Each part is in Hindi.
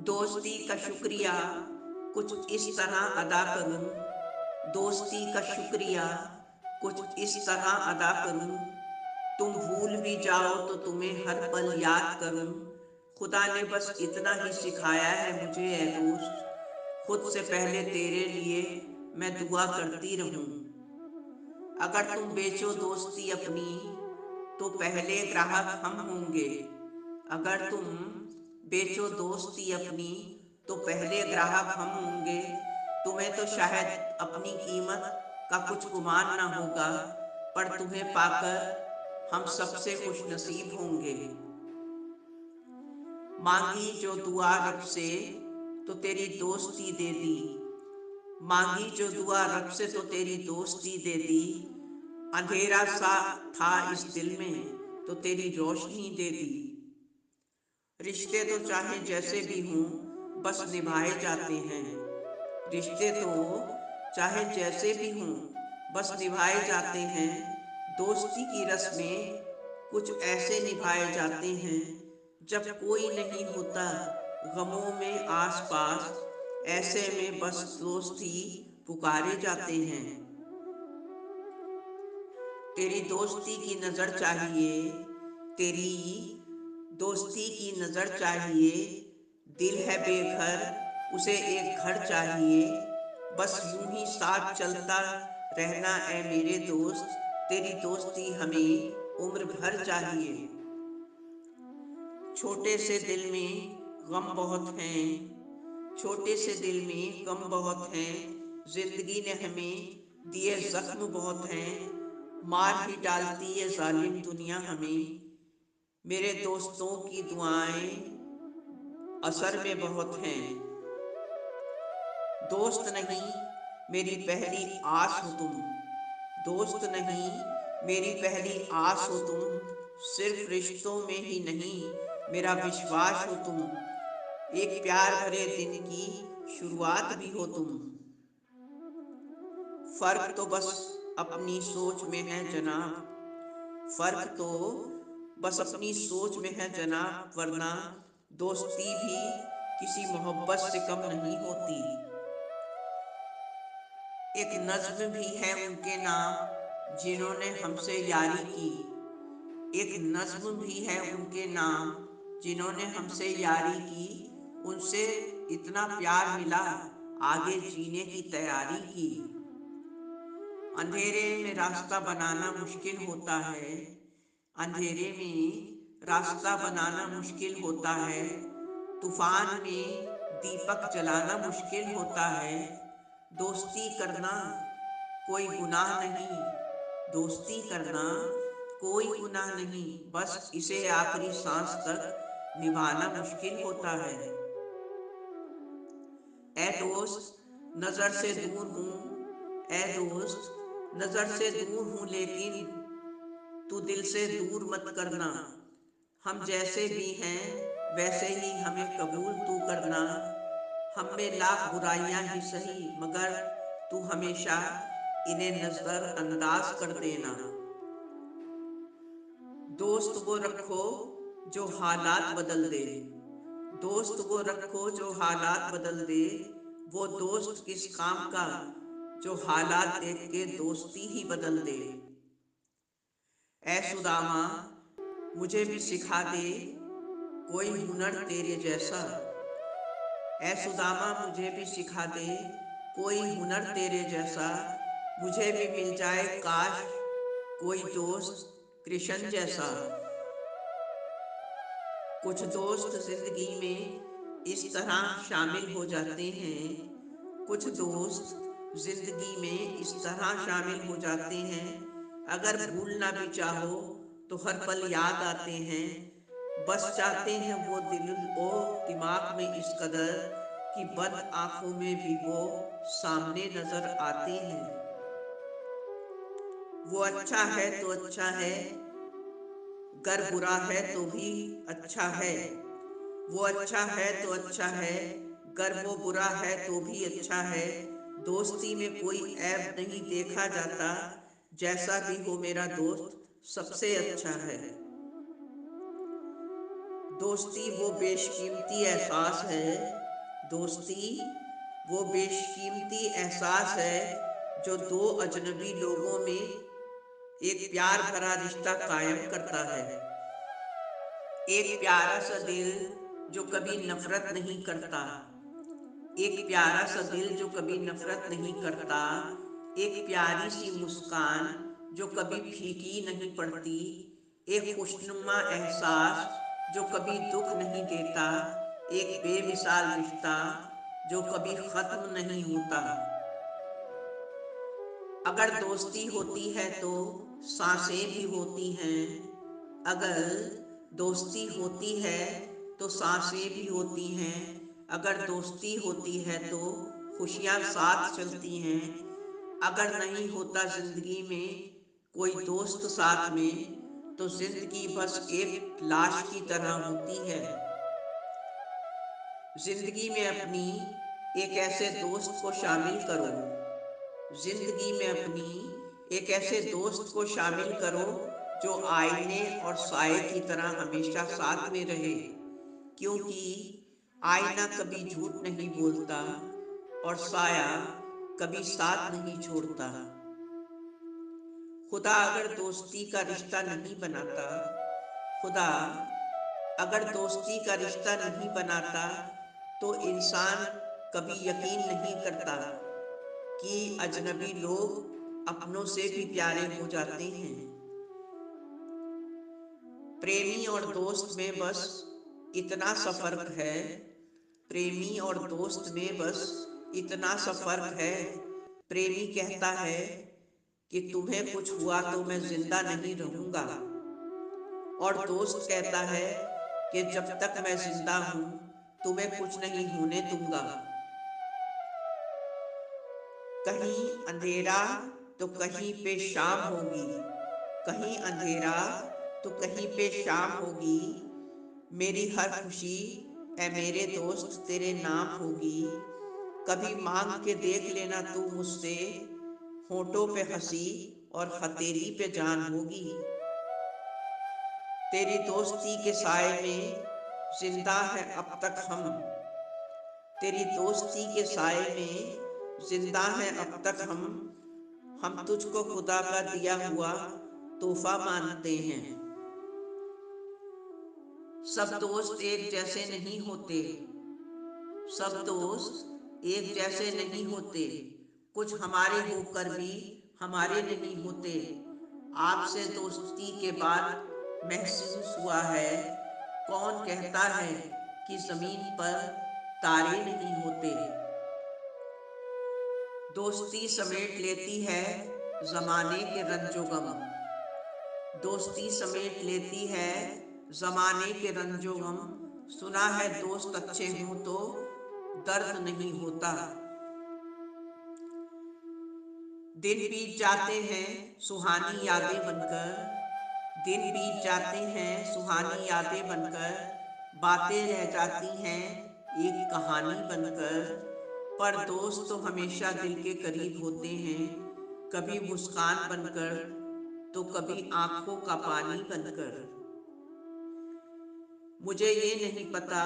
दोस्ती का शुक्रिया कुछ इस तरह अदा करूं, दोस्ती का शुक्रिया कुछ इस तरह अदा करूं, तुम भूल भी जाओ तो तुम्हें हर पल याद करूं। खुदा ने बस इतना ही सिखाया है मुझे ए दोस्त, खुद से पहले तेरे लिए मैं दुआ करती रहूं। अगर तुम बेचो दोस्ती अपनी तो पहले ग्राहक हम होंगे। अगर तुम बेचो दोस्ती अपनी तो पहले ग्राहक हम होंगे। तुम्हें तो शायद अपनी कीमत का कुछ गुमान ना होगा, पर तुम्हें पाकर हम सबसे खुशनसीब होंगे। मांगी जो दुआ रब से तो तेरी दोस्ती दे दी, मांगी जो दुआ रब से तो तेरी दोस्ती दे दी। अंधेरा सा था इस दिल में तो तेरी रोशनी दे दी। रिश्ते तो चाहे जैसे भी हों बस निभाए जाते हैं, रिश्ते तो चाहे जैसे भी हों बस निभाए जाते हैं। दोस्ती की रस्में कुछ ऐसे निभाए जाते हैं, जब कोई नहीं होता गमों में आस पास, ऐसे में बस दोस्ती पुकारे जाते हैं। तेरी दोस्ती की नज़र चाहिए, तेरी दोस्ती की नज़र चाहिए। दिल है बेघर उसे एक घर चाहिए, बस यूं ही साथ चलता रहना ए मेरे दोस्त। तेरी दोस्ती हमें उम्र भर चाहिए। छोटे से दिल में गम बहुत हैं, छोटे से दिल में गम बहुत हैं। जिंदगी ने हमें दिए जख्म बहुत हैं, मार ही डालती है जालिम दुनिया हमें। मेरे दोस्तों की दुआएं असर में बहुत हैं। दोस्त नहीं मेरी पहली आस हो तुम, दोस्त नहीं मेरी पहली आस हो तुम। सिर्फ रिश्तों में ही नहीं मेरा विश्वास हो तुम, एक प्यार भरे दिन की शुरुआत भी हो तुम। फर्क तो बस अपनी सोच में है जनाब, फर्क तो बस अपनी सोच में है जनाब, वरना दोस्ती भी किसी मोहब्बत से कम नहीं होती। एक नज्म भी है उनके नाम जिन्होंने हमसे यारी की, एक नज्म भी है उनके नाम जिन्होंने हमसे यारी की। उनसे इतना प्यार मिला आगे जीने की तैयारी की। अंधेरे में रास्ता बनाना मुश्किल होता है, अंधेरे में रास्ता बनाना मुश्किल होता है। तूफान में दीपक जलाना मुश्किल होता है। दोस्ती करना कोई गुनाह नहीं, दोस्ती करना कोई गुनाह नहीं, बस इसे आखिरी सांस तक निभाना मुश्किल होता है। ए दोस्त नजर से दूर हूँ, ए दोस्त नजर से दूर हूँ, लेकिन तू दिल से दूर मत करना। हम जैसे भी हैं वैसे ही हमें कबूल तू करना। हम में लाख बुराइयां ही सही, मगर तू हमेशा इन्हें नजरअंदाज कर देना। दोस्त वो रखो जो हालात बदल दे, दोस्त वो रखो जो हालात बदल दे। वो दोस्त किस काम का जो हालात देख के दोस्ती ही बदल दे। ऐ सुदामा मुझे भी सिखा दे कोई हुनर तेरे जैसा, ऐ सुदामा मुझे भी सिखा दे कोई हुनर तेरे जैसा। मुझे भी मिल जाए काश कोई दोस्त कृष्ण जैसा। कुछ दोस्त जिंदगी में इस तरह शामिल हो जाते हैं, कुछ दोस्त जिंदगी में इस तरह शामिल हो जाते हैं। अगर भूलना भी चाहो तो हर पल याद आते हैं। बस चाहते हैं वो दिल ओ दिमाग में इस कदर कि बंद आंखों में भी वो सामने नजर आते हैं। वो अच्छा है तो अच्छा है, गर बुरा है तो भी अच्छा है। वो अच्छा है तो अच्छा है, गर वो बुरा है तो भी अच्छा है। दोस्ती में कोई ऐब नहीं देखा जाता, जैसा भी हो मेरा दोस्त सबसे अच्छा है। दोस्ती वो बेशकीमती एहसास है, दोस्ती वो बेशकीमती एहसास है जो दो अजनबी लोगों में एक प्यार भरा रिश्ता कायम करता है। एक प्यारा सा दिल जो कभी नफरत नहीं करता, एक प्यारा सा दिल जो कभी नफरत नहीं करता, एक प्यारी सी मुस्कान जो कभी फीकी नहीं पड़ती, एक खुशनुमा एहसास जो कभी दुख नहीं देता, एक बेमिसाल रिश्ता जो कभी खत्म नहीं होता। अगर दोस्ती होती है तो सांसें भी होती हैं, अगर दोस्ती होती है तो सांसें भी होती हैं, अगर दोस्ती होती है तो खुशियाँ साथ चलती हैं, अगर नहीं होता जिंदगी में कोई दोस्त साथ में तो जिंदगी बस एक लाश की तरह होती है। जिंदगी में अपनी एक ऐसे दोस्त को शामिल करो, जिंदगी में अपनी एक ऐसे दोस्त को शामिल करो जो आईने और साए की तरह हमेशा साथ में रहे, क्योंकि आईना कभी झूठ नहीं बोलता और साया कभी साथ नहीं छोड़ता। खुदा अगर दोस्ती का रिश्ता नहीं बनाता, खुदा अगर दोस्ती का रिश्ता नहीं बनाता तो इंसान कभी यकीन नहीं करता कि अजनबी लोग अपनों से भी प्यारे हो जाते हैं। प्रेमी और दोस्त में बस इतना सा फर्क है, प्रेमी और दोस्त में बस इतना सा फर्क है। प्रेमी कहता है कि तुम्हें कुछ हुआ तो मैं जिंदा नहीं रहूंगा, और दोस्त कहता है कि जब तक मैं जिंदा हूं तुम्हें कुछ नहीं होने दूंगा। कहीं अंधेरा तो कहीं पे शाम होगी, कहीं अंधेरा तो कहीं पे शाम होगी, मेरी हर खुशी ऐ मेरे दोस्त तेरे नाम होगी। कभी मांग के देख लेना तू मुझसे, होठों पे हंसी और हथेली पे जान होगी। तेरी दोस्ती के साए में जिंदा है अब तक हम, तेरी दोस्ती के साए में जिंदा है अब तक हम तुझको खुदा का दिया हुआ तोहफा मानते हैं। सब दोस्त एक जैसे नहीं होते, सब दोस्त एक जैसे नहीं होते, कुछ हमारे होकर भी हमारे नहीं होते। आपसे दोस्ती के बाद महसूस हुआ है, कौन कहता है कि जमीन पर तारे नहीं होते। दोस्ती समेट लेती है जमाने के रंजो गम, दोस्ती समेट लेती है जमाने के रंजो गम। सुना है दोस्त अच्छे हों तो दर्द नहीं होता। दिन बीत जाते हैं सुहानी यादें बनकर, दिन बीत जाते हैं सुहानी यादें बनकर, बातें रह जाती हैं एक कहानी बनकर। पर दोस्त तो हमेशा दिल के करीब होते हैं, कभी मुस्कान बनकर तो कभी आंखों का पानी बनकर। मुझे ये नहीं पता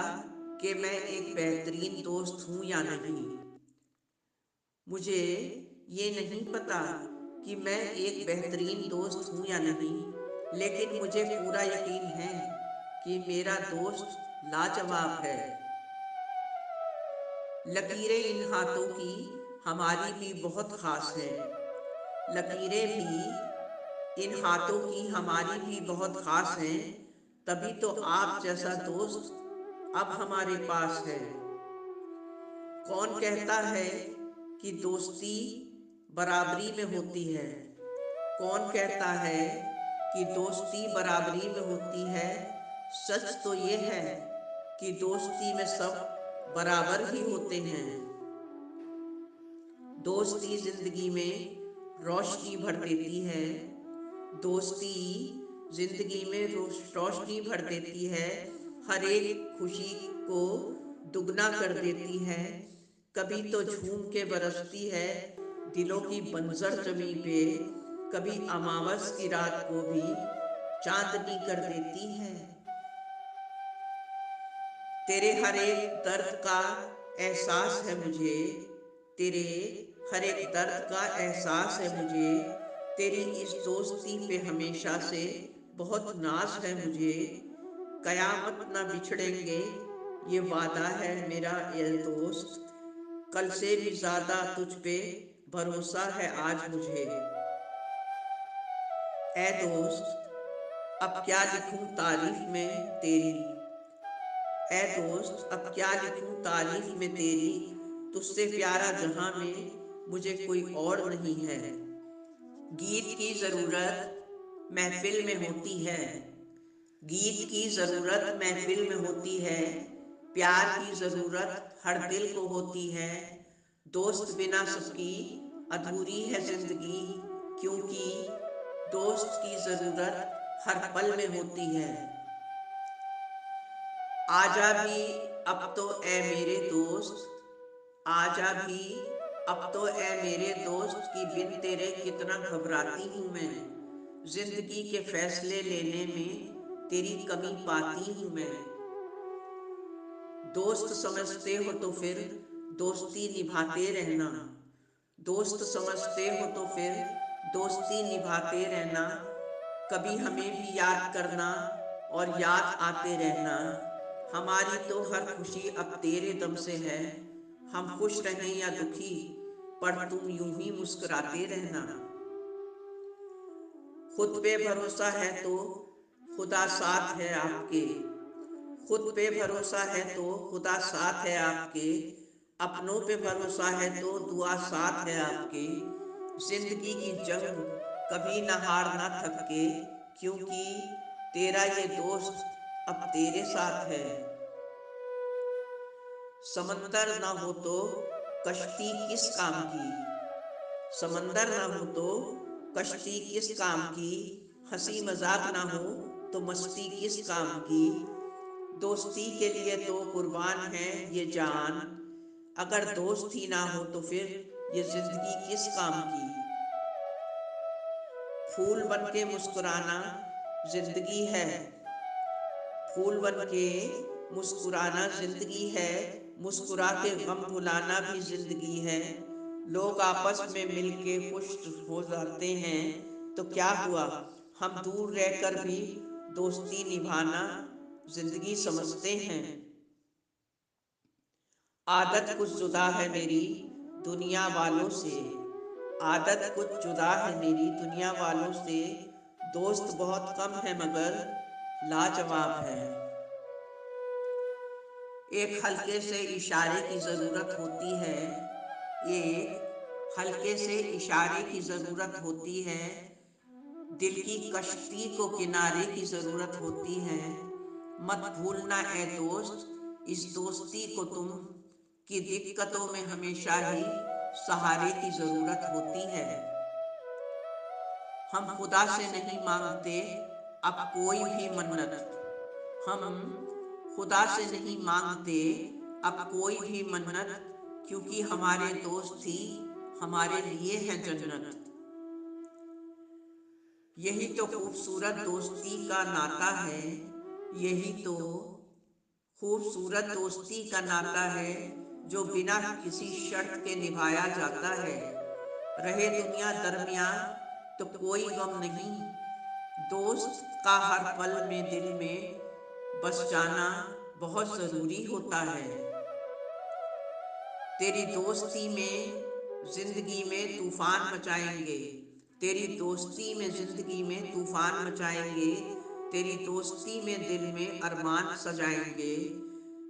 कि मैं एक बेहतरीन दोस्त हूँ या नहीं, मुझे ये नहीं पता कि मैं एक बेहतरीन दोस्त हूँ या नहीं, लेकिन मुझे पूरा यकीन है कि मेरा दोस्त लाजवाब है। लकीरें इन हाथों की हमारी भी बहुत खास है, लकीरें भी इन हाथों की हमारी भी बहुत खास हैं, तभी तो आप जैसा दोस्त अब हमारे पास है। कौन कहता है कि दोस्ती बराबरी में होती है, कौन कहता है कि दोस्ती बराबरी में होती है। सच तो ये है कि दोस्ती में सब बराबर ही होते हैं। दोस्ती जिंदगी में रोशनी भर देती है, दोस्ती जिंदगी में रोशनी भर देती है, हर एक खुशी को दुगना कर देती है। कभी तो झूम के बरसती है दिलों की बंजर जमी पे, कभी अमावस की रात को भी चांदनी कर देती है। तेरे हर एक दर्द का एहसास है मुझे, तेरे हर एक दर्द का एहसास है मुझे, तेरी इस दोस्ती पे हमेशा से बहुत नाज है मुझे। कयामत ना बिछड़ेंगे ये वादा है मेरा ए दोस्त, कल से भी ज्यादा तुझ पे भरोसा है आज मुझे। ए दोस्त अब क्या लिखूं तारीफ में तेरी, ए दोस्त अब क्या लिखूं तारीफ में तेरी, तुझसे प्यारा जहां में मुझे कोई और नहीं है। गीत की जरूरत महफिल में होती है, गीत की जरूरत महफिल में होती है, प्यार की जरूरत हर दिल को होती है। दोस्त बिना सबकी अधूरी है जिंदगी, क्योंकि दोस्त की जरूरत हर पल में होती है। आजा भी अब तो ए मेरे दोस्त, आजा भी अब तो ए मेरे दोस्त की बिन तेरे कितना घबराती हूँ मैं। जिंदगी के फैसले लेने में तेरी कमी पाती हूँ मैं। दोस्त समझते हो तो फिर दोस्ती निभाते रहना, दोस्त समझते हो तो फिर दोस्ती निभाते रहना। कभी हमें भी याद करना और याद आते रहना। हमारी तो हर खुशी अब तेरे दम से है, हम खुश रहें या दुखी पर तुम यूं ही मुस्कुराते रहना। खुद पे भरोसा है तो खुदा साथ है आपके, खुद पे भरोसा है तो खुदा साथ है आपके, अपनों पे भरोसा है तो दुआ साथ है आपके। जिंदगी की जंग कभी न हारना थक के, क्योंकि तेरा ये दोस्त अब तेरे साथ है। समंदर ना हो तो कश्ती किस काम की, समंदर ना हो तो कश्ती किस काम की, हंसी मजाक ना हो तो मस्ती किस काम की। दोस्ती के लिए तो कुर्बान है ये जान, अगर दोस्त ही ना हो तो फिर ये जिंदगी किस काम की। फूल बन के मुस्कुराना जिंदगी है, फूल बन के मुस्कुराना जिंदगी है, मुस्कुरा के गम भुलाना भी जिंदगी है। लोग आपस में मिलके खुश हो जाते हैं तो क्या हुआ, हम दूर रहकर भी दोस्ती निभाना जिंदगी समझते हैं। आदत कुछ जुदा है मेरी दुनिया वालों से, आदत कुछ जुदा है मेरी दुनिया वालों से, दोस्त बहुत कम है मगर लाजवाब है। एक हल्के से इशारे की ज़रूरत होती है, एक हल्के से इशारे की ज़रूरत होती है, दिल की कश्ती को किनारे की ज़रूरत होती है। मत भूलना ए दोस्त इस दोस्ती को तुम, की दिक्कतों में हमेशा ही सहारे की ज़रूरत होती है। हम खुदा से नहीं मांगते अब कोई भी मन्नत, हम खुदा से नहीं मांगते अब कोई भी मन्नत, क्योंकि हमारे दोस्त ही हमारे लिए है जन्नत। यही तो खूबसूरत दोस्ती का नाता है, यही तो खूबसूरत दोस्ती का नाता है, जो बिना किसी शर्त के निभाया जाता है। रहे दुनिया दरमियाँ तो कोई गम नहीं, दोस्त का हर पल में दिल में बस जाना बहुत जरूरी होता है। तेरी दोस्ती में जिंदगी में तूफान मचाएंगे, तेरी दोस्ती में जिंदगी में तूफान मचाएंगे, तेरी दोस्ती में दिल में अरमान सजाएंगे।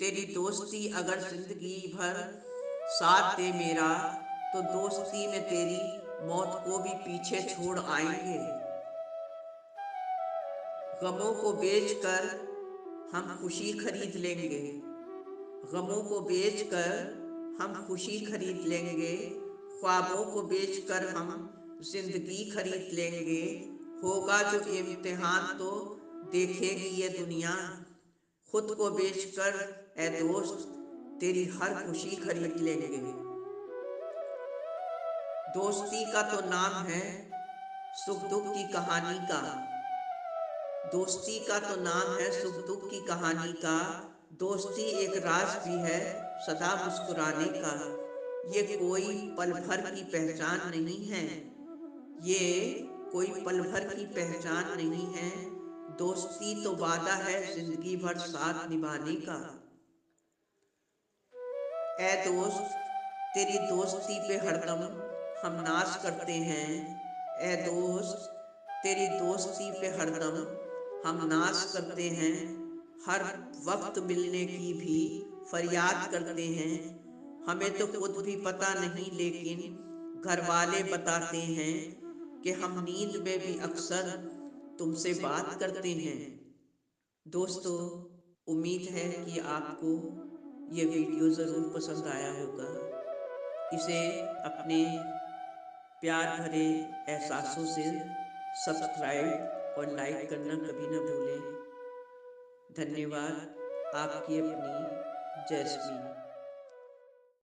तेरी दोस्ती अगर जिंदगी भर साथ दे मेरा, तो दोस्ती में तेरी मौत को भी पीछे छोड़ आएंगे। गमों को बेचकर हम खुशी खरीद लेंगे, गमों को बेचकर हम खुशी खरीद लेंगे, ख्वाबों को बेचकर हम जिंदगी खरीद लेंगे। होगा जो इम्तिहान तो देखेगी ये दुनिया, खुद को बेचकर ए दोस्त तेरी हर खुशी खरीद लेंगे। दोस्ती का तो नाम है सुख दुख की कहानी का, दोस्ती का तो नाम है सुख दुख की कहानी का, दोस्ती एक राज भी है सदा मुस्कुराने का। ये कोई पल भर की पहचान नहीं है, ये कोई पल भर की पहचान नहीं है। दोस्ती तो वादा है जिंदगी भर साथ निभाने का। ऐ दोस्त, तेरी दोस्ती पे हरदम हम नाज करते हैं। ऐ दोस्त, तेरी दोस्ती पे हरदम हम नाज करते हैं। हर वक्त मिलने की भी फरियाद करते हैं। हमें तो खुद भी पता नहीं लेकिन घर वाले बताते हैं कि हम नींद में भी अक्सर तुमसे बात करते हैं। दोस्तों, उम्मीद है कि आपको ये वीडियो ज़रूर पसंद आया होगा। इसे अपने प्यार भरे एहसासों से सब्सक्राइब और लाइक करना कभी ना भूलें। धन्यवाद। आपकी अपनी जैस्मीन।